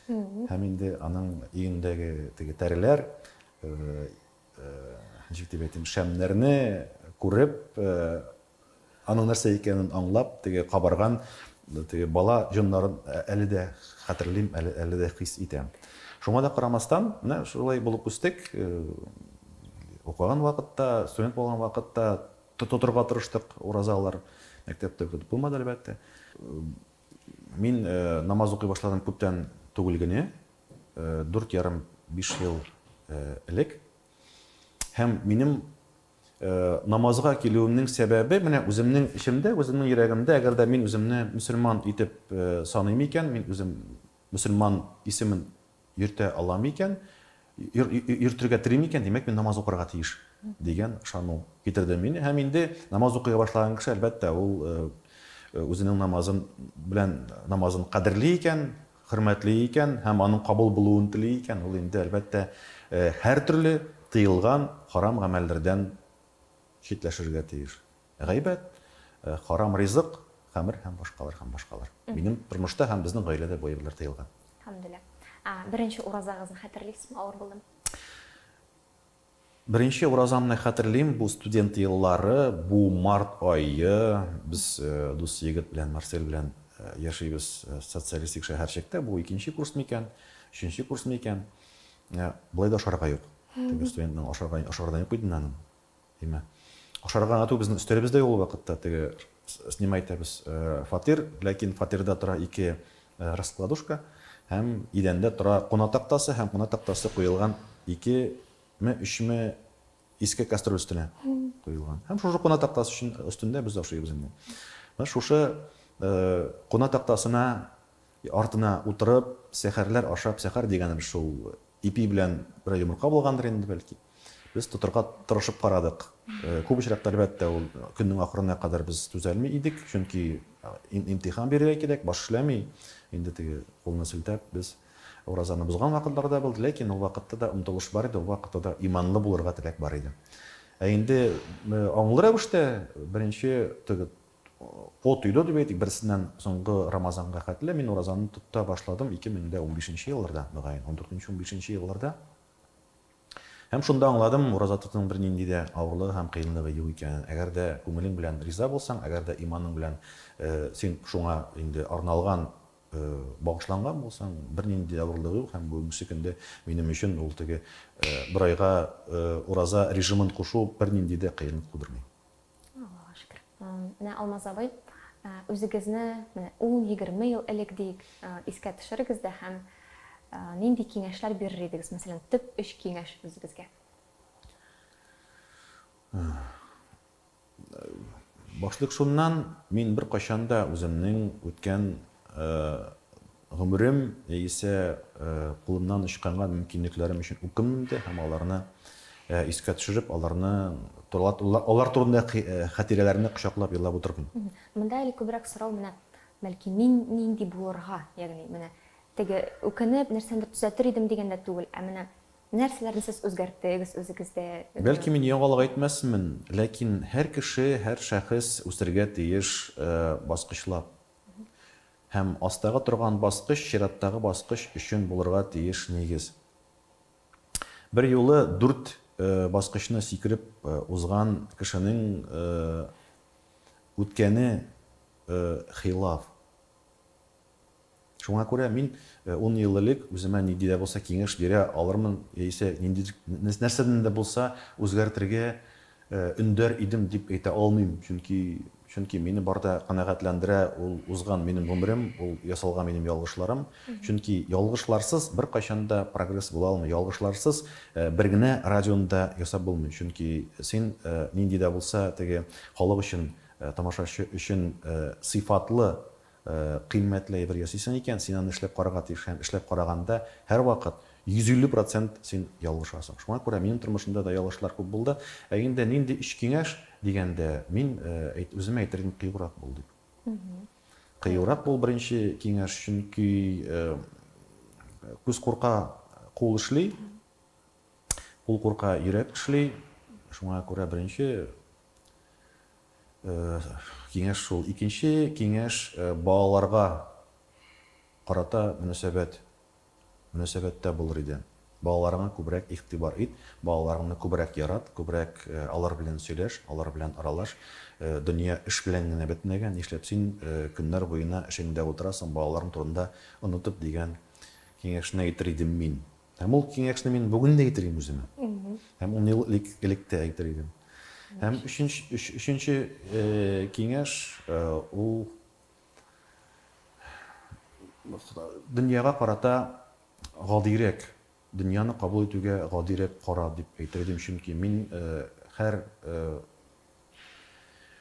Һәм инде аның өендәге теге тәреләр, ничек дип әйтим, шәмнәрне күреп, аның нәрсә икәнен аңлап, теге кабарган теге бала җоннарын әле дә хәтерлим, әле дә хис итәм. Шуңа да карамастан, менә шулай булып үстек, укыган вакытта, студент булган вакытта тотырга тырыштык, уразалар мәктәптә көтеп булмады әлбәттә. Мин намаз укый башладым күптән түгел генә, 4,5 ел элек. Һәм минем намазга килүемнең сәбәбе менә үземнең эчемдә, үземнең йөрәгемдә, әгәр дә мин үземне мөселман итеп саныйм икән, мин үзем мөселман исемен йөртә алам икән, йөртергә телим икән, димәк мин намаз укырга тиеш дигән ышану китерде мине. Һәм инде намаз укый башлаган кеше әлбәттә ул үзенең намазын кадерли икән, хөрмәтле икән һәм аның кабул булуын тели икән, ул инде әлбәттә һәр төрле тыелган харам гамәлләрдән читләшергә тиеш. Гайбәт, харам ризык, хәмер һәм башкалар. Минем тормышта һәм безнең гаиләдә бу әйберләр тыелган. Алхамдулилlah. Беренче уразагызны хәтерлисезме, авыр булдымы? Беренче уразамны хәтерлим, бу студент еллары, бу март айы, без дус егет белән, Марсель белән яшибез социалистик шәһәрчектә, бу 2нче курс микән, 3нче курс микән. Булай да ашарга юк. Теге студентның ашарга юк иде аның. Димә. Ашарга ату безнең өстәлебездә ул вакытта теге снимайтабыз фатир, ләкин фатирда тора 2 раскладушка һәм идәндә тора кунак тактасы һәм кунак тактасы куелган 2-3 иске кастрюль өстенә куелган. Һәм шушы кунак тактасы өстендә без ашыйбыз инде. Шушы кунак тактасына артына утырып, сәхәрләр ашап, сәхәр дигәнебез шул ипи белән бер йомырка булгандыр инде бәлки. Без тотырга тырышып карадык. Күп очракта әлбәттә ул көннең ахырына кадәр без түзәлми идек, чөнки имтихан бирергә кирәк, баш эшләми. Инде теге кулны селтәп без уразаны бузган вакытларда булды, ләкин ул вакытта да омтылыш бар иде, ул вакытта да иманлы булырга теләк бар иде. Инде аңлы рәвештә беренче теге от үйдө дип әйтик, берсеннән соңгы Рамазанга хәтле мин уразаны тота башладым 2015 елларда, мөгаен 14-15 елларда. Һәм шунда аңладым, ураза тотуның бер нинди дә авырлыгы һәм кыенлыгы юк икәнен. Әгәр дә күңелең белән риза булсаң, әгәр дә иманың белән син шуңа инде арналган, багышланган булсаң, бер нинди авырлыгы юк һәм бүгенге көндә минем өчен ул теге бер айга ураза режимын кушу бер нинди дә кыенлык тудырмый. Аллаһка шөкер. Менә Алмаз абый, үзегезне 10-20 ел элек дик искә төшерегез дә һәм нинди киңәшләр бирер идегез, мәсәлән, төп 3 киңәш үзегезгә? Башлык шуннан мин бер качанда үземнең үткән гомерем яисә кулымнан ычканган мөмкинлекләрем өчен үкемде һәм аларны искә төшереп, алар турында хатирәләрне кочаклап елап утырдым. Монда әле күбрәк сорау менә, бәлки мин нинди булырга, ягъни менә теге үкенеп нәрсәндер төзәтер идем дигәндә түгел, ә менә нәрсәләрне сез үзгәрттегез үзегездә? Бәлки мин яңалык әйтмәсмен, ләкин һәр кеше, һәр шәхес үсәргә тиеш баскычлап. Һәм астагы торган баскыч, чираттагы баскыч өчен булырга тиеш нигез. Бер юлы 4 баскычны сикереп узган кешенең үткәне хилаф. Шуңа күрә мин 10 ел элек үземә нинди дә булса киңәш бирә алырмын, яисә нинди нәрсәдән дә булса үзгәртергә өндәр идем дип әйтә алмыйм, чөнки Чөнки мине барда канәгатьләндерә ул узган минем гомерем, ул ясалган минем ялгышларым. Чөнки ялгышларсыз бер кайчан да прогресс була алмый. Ялгышларсыз бер генә радионда ясап булмый. Чөнки син нинди дә булса теге халык өчен, тамашачы өчен сыйфатлы, кыйммәтле әйбер ясыйсың икән, син аны эшләп карарга тиеш. Эшләп караганда һәрвакыт 150% син ялгышасың. Шуңа күрә минем тормышымда да ялгышлар күп булды. Ә инде нинди эш киңәш дигәндә мин үземә әйтергә кыюрак булды. Кыюрак бул беренче киңәш, чөнки күз курка кул эшли, кул курка йөрәк эшли. Шуңа күрә беренче киңәш шул. Икенче киңәш балаларга карата мөнәсәбәттә булыр иде. Балаларыңа күбрәк игътибар ит, балаларыңны күбрәк ярат, күбрәк алар белән сөйләш, алар белән аралаш. Дөнья эш белән генә бетмәгән, нишләп син көннәр буена эшеңдә утырасың, балаларың турында онытып дигән киңәшне әйтер идем мин. Һәм ул киңәшне мин бүген дә әйтер идем үземә. Һәм ул элек тә әйтер идем. Һәм өченче киңәш ул дөньяга карата гадирәк, дөньяны кабул итүгә гадирәк кара дип әйтер идем, чөнки мин һәр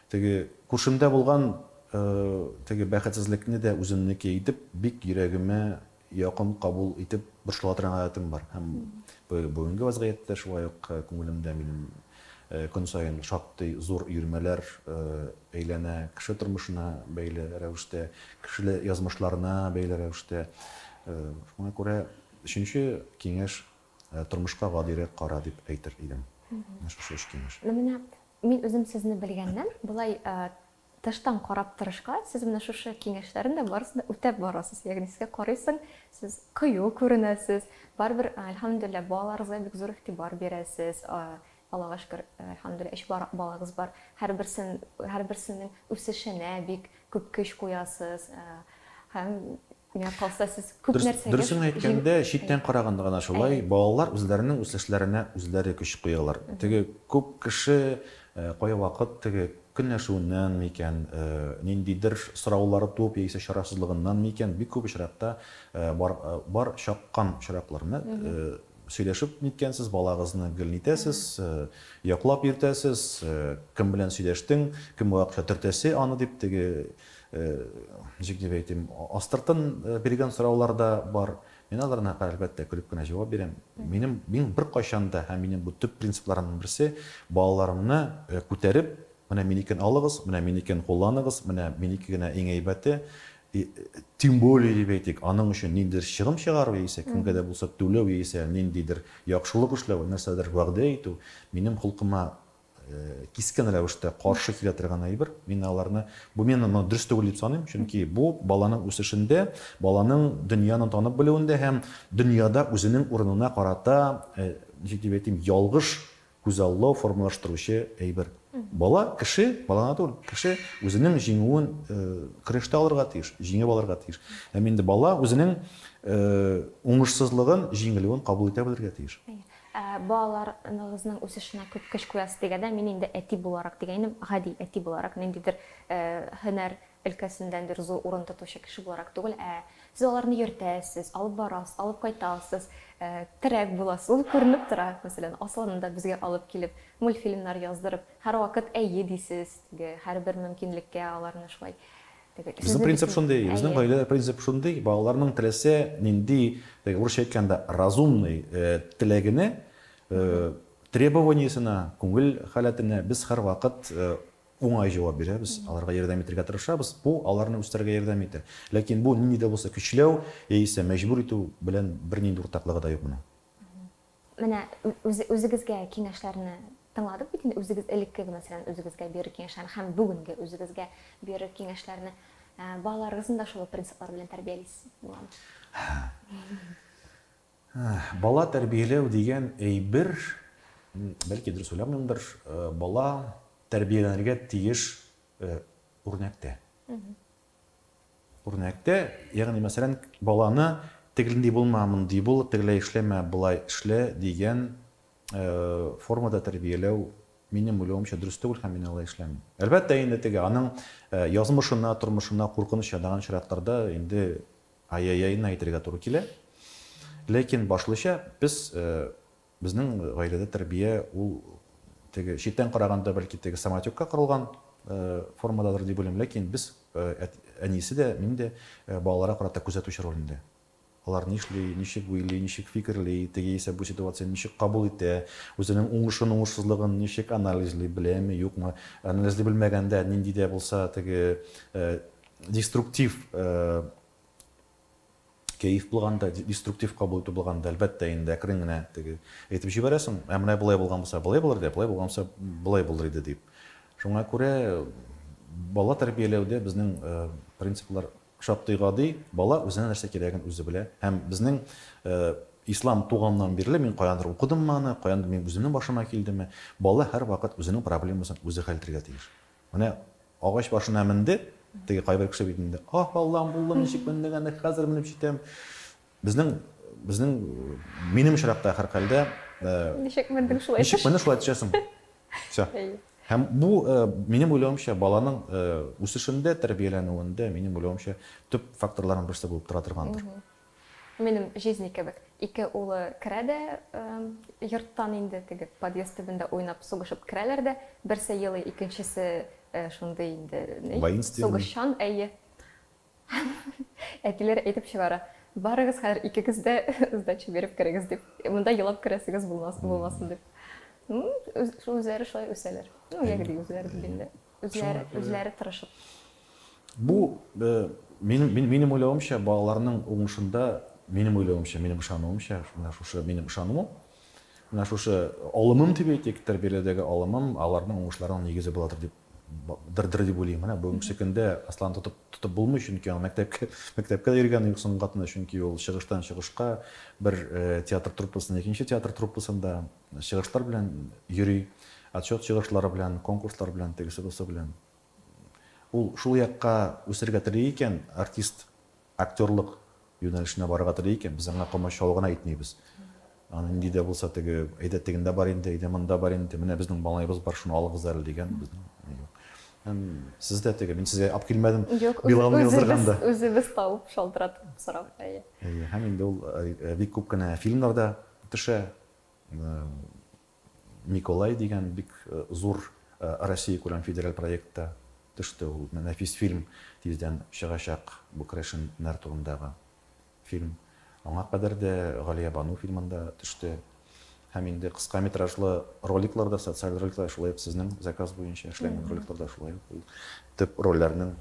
теге күршемдә булган теге бәхетсезлекне дә үземнеке итеп, бик йөрәгемә якын кабул итеп борчылатырга гадәтем бар. Һәм бүгенге вазгыятьтә шулай ук күңелемдә минем көн сайын шактый зур йөрмәләр әйләнә, кеше тормышына бәйле рәвештә, кеше язмышларына бәйле рәвештә. Шуңа күрә өченче киңәш тормышка гадирәк кара дип әйтер идем. Шушы өч киңәш. Менә мин үзем сезне белгәннән, булай тыштан карап торышка, сез менә шушы киңәшләрен дә барысын да үтәп барасыз. Ягъни сезгә карыйсың, сез кыю күренәсез. Барбер, әлхәмдүлилләh, балаларыгызга бик зур игътибар бирәсез. Аллага шөкер, әлхәмдүлилләh, эш балагыз бар. Һәрберсенең үсешенә бик күп көч куясыз. Һәм миңа калса сез күп нәрсәгә дөресен әйткәндә, читтән караганда гына шулай, балалар үзләренең үсешләренә үзләре көч куялар. Теге күп кеше кая вакыт теге көнләшүеннән микән, ниндидер сораулары туып яисә чарасызлыгыннан микән, бик күп очракта бар чаккан очракларны сөйләшеп ниткәнсез, балагызны гел нитәсез, яклап йөртәсез, кем белән сөйләштең, кем вакытта төртәсе аны дип теге җигдә әйтим, астыртын биргән сораулар да бар. Мин аларына әлбәттә көлеп кенә җавап бирәм. Мин бер кайчан да һәм минем бу төп принципларымның берсе балаларымны күтәреп, менә минекен алыгыз, менә минекен кулланыгыз, менә минеке генә иң әйбәте, тем более дип әйтик, аның өчен ниндидер чыгым чыгару яисә кемгә дә булса түләү яисә ниндидер яхшылык эшләү, нәрсәдер вәгъдә итү минем холкыма кискен рәвештә каршы килә торган әйбер. Мин аларны бу менә дөрес түгел дип саныйм, чөнки бу баланың үсешендә, баланың дөньяны танып белүендә һәм дөньяда үзенең урынына карата, дип әйтим, ялгыш күзаллау формалаштыручы әйбер. Бала кеше, баланы түгел, кеше үзенең җиңүен көрәштә алырга тиеш, җиңеп алырга тиеш. Һәм инде бала үзенең уңышсызлыгын, җиңелүен кабул итә белергә тиеш. Балаларыгызның үсешенә күп көч куясыз дигәндә, мин инде әти буларак дигәнем, гади әти буларак, ниндидер һөнәр өлкәсендән бер зур урын тотучы кеше буларак түгел, сез аларны йөртәсез, алып барасыз, алып кайтасыз, терәк буласыз. Ул күренеп тора, мәсәлән, асылында безгә алып килеп, мультфильмнар яздырып, һәр вакыт әйе дисез, һәрбер мөмкинлеккә аларны шулай. Безнең принцип шундый, безнең гаиләдә принцип шундый, балаларның теләсә нинди, урысча әйткәндә, разумный теләгенә, требованиесенә, күңел халәтенә без һәр вакыт уңай җавап бирәбез, аларга ярдәм итәргә тырышабыз. Бу аларны үстерергә ярдәм итә. Ләкин бу нинди дә булса көчләү яисә мәҗбүр итү белән бернинди уртаклыгы да юк моның. Менә үзегезгә киңәшләрне тыңладык бит инде, үзегез элекке мәсәлән үзегезгә бирер киңәшләрне һәм бүгенге үзегезгә бирер киңәшләрне балаларыгызны да шул принциплар белән тәрбиялисез буламы? Бала тәрбияләү дигән әйбер, бәлки дөрес уйламыймдыр, бала тәрбияләнергә тиеш үрнәктә. Үрнәктә, ягъни мәсәлән, баланы тегелди булма, монди бул, тегеләй эшләмә, булай эшлә дигән формада тәрбияләү минем уйлавымча дөрес түгел һәм мин алай эшләмим. Әлбәттә инде теге аның язмышына, тормышына куркыныч ядаган шартларда инде ай-яй-яйны әйтергә туры килә. Ләкин башлыча безнең гаиләдә тәрбия ул теге читтән караганда бәлки теге самотекка корылган формададыр дип уйлыйм, ләкин без әнисе дә, мин дә балаларга карата күзәтүче ролендә. Алар нишли, ничек уйлый, ничек фикерли, теге исә бу ситуацияны ничек кабул итә, үзенең уңышын, уңышсызлыгын ничек анализлый, беләме, юкмы, анализлый белмәгәндә нинди дә булса теге деструктив кайф булганда, деструктив кабул итү булганда, әлбәттә инде әкрен генә теге әйтеп җибәрәсең, менә булай булган булса, булай булыр дип, булай булган булса, булай булыр иде дип. Шуңа күрә бала тәрбияләүдә безнең принциплар шактый гади, бала үзенә нәрсә кирәген үзе белә. Һәм безнең ислам туганнан бирле мин каяндыр укыдыммы аны, каяндыр мин үземнең башыма килдеме, бала һәрвакыт үзенең проблемасын үзе хәл итәргә тиеш. Менә агач башына менде, теге кайбер кеше бит инде, "Ах, Аллам, булдым, ничек мендегәндә хәзер менеп җитәм." Безнең минем шаракта һәр хәлдә Ничек мендең шулай? Ничек менә шулай төшәсең. Всё. Һәм бу минем уйлавымча баланың үсешендә, тәрбияләнүендә минем уйлавымча төп факторларның берсе булып тора торгандыр. Минем жизни кебек. Ике улы керә дә йорттан инде теге подъезд төбендә уйнап сугышып керәләр дә, берсе елый, икенчесе шундый инде сугышчан, әйе. Әтиләр әйтеп чыгара. Барыгыз хәзер икегез дә сдача биреп керегез дип. Монда елап керәсегез булмасын дип. Үзләре шулай үсәләр. Ягъни үзләре дилендә. Үзләре тырышып. Бу минем уйлавымча балаларның уңышында, минем уйлавымча, минем ышануымча, менә шушы минем ышануым, менә шушы алымым дип әйтик, тәрбияләүдәге алымым, аларның уңышларының нигезе буладыр дип дип уйлыйм. Менә бүгенге көндә аслан тотып булмый, чөнки ул мәктәпкә йөргән юксын гатны, чөнки ул чыгыштан чыгышка бер театр труппасында, икенче театр труппасында чыгышлар белән йөри, отчет чыгышлары белән, конкурслар белән, тегесе бусы белән. Ул шул якка үсәргә тели икән, артист, актерлык юнәлешенә барырга тели икән, без аңа комачаулыгын әйтмибез. Аны нинди дә булса теге әйдә тегендә бар инде, әйдә монда бар инде, менә безнең балайыбыз бар, шуны алыгыз әле дигән безнең. Сез дә теге, мин сезгә алып килмәдем. Билалны яздырганда. Үзебез табып шалтыратып сорап. Һәм инде ул бик күп кенә фильмнарда төшә. Николай дигән бик зур Россия күләм федераль проектта төште ул. Нәфис фильм тиздән чыгачак, бу Крешеннәр турындагы фильм. Аңа кадәр дә Галия Бану фильмында төште. Һәм инде кыска метражлы роликларда, социаль роликлар шулай сезнең заказ буенча эшләнгән роликларда шулай төп рольләрнең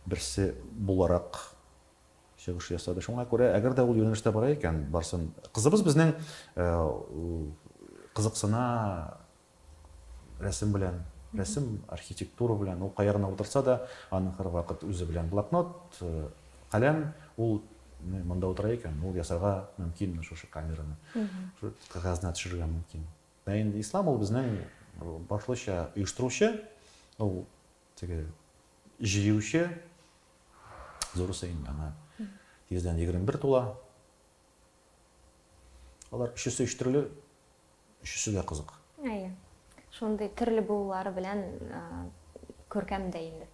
берсе буларак чыгыш ясады. Шуңа күрә, әгәр дә ул юнәлештә бара икән, барсын. Кызыбыз безнең кызыксына рәсем белән, рәсем архитектура белән, ул каярына утырса да, аның һәрвакыт үзе белән блокнот, каләм, ул монда утыра икән, ул ясарга мөмкин шушы камераны. Шу кагазна төшерергә мөмкин. Инде ислам ул безнең башлыча оештыручы, ул теге җыючы, зур Хусейн аңа тиздән 21 тула. Алар өчесе оештырылы, өчесе дә кызык. Әйе. Шундый төрле булулары белән күркәм дә инде.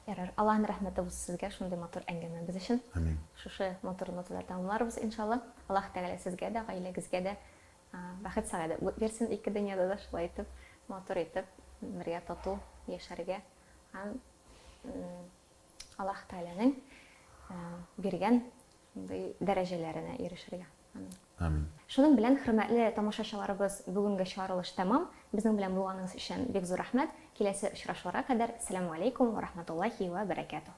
Ярар, Аллаһның рәхмәте булсын сезгә шундый матур әңгәмәбез өчен. Амин. Шушы матур ноталар тәмамларбыз иншалла. Аллаһ Тәгалә сезгә дә, гаиләгезгә дә бәхет сәгадәт бирсен, ике дөньяда да шулай итеп, матур итеп, бергә тату яшәргә һәм Аллаһ Тәгаләнең биргән дәрәҗәләренә ирешергә. Амин. Шуның белән, хөрмәтле тамашачыларыбыз, бүгенге чыгарылыш тәмам. Безнең белән булганыгыз өчен бик зур рәхмәт. Киләсе очрашуларга кадәр, ассаламу алейкум ва рахматуллаһи ва баракатуһ.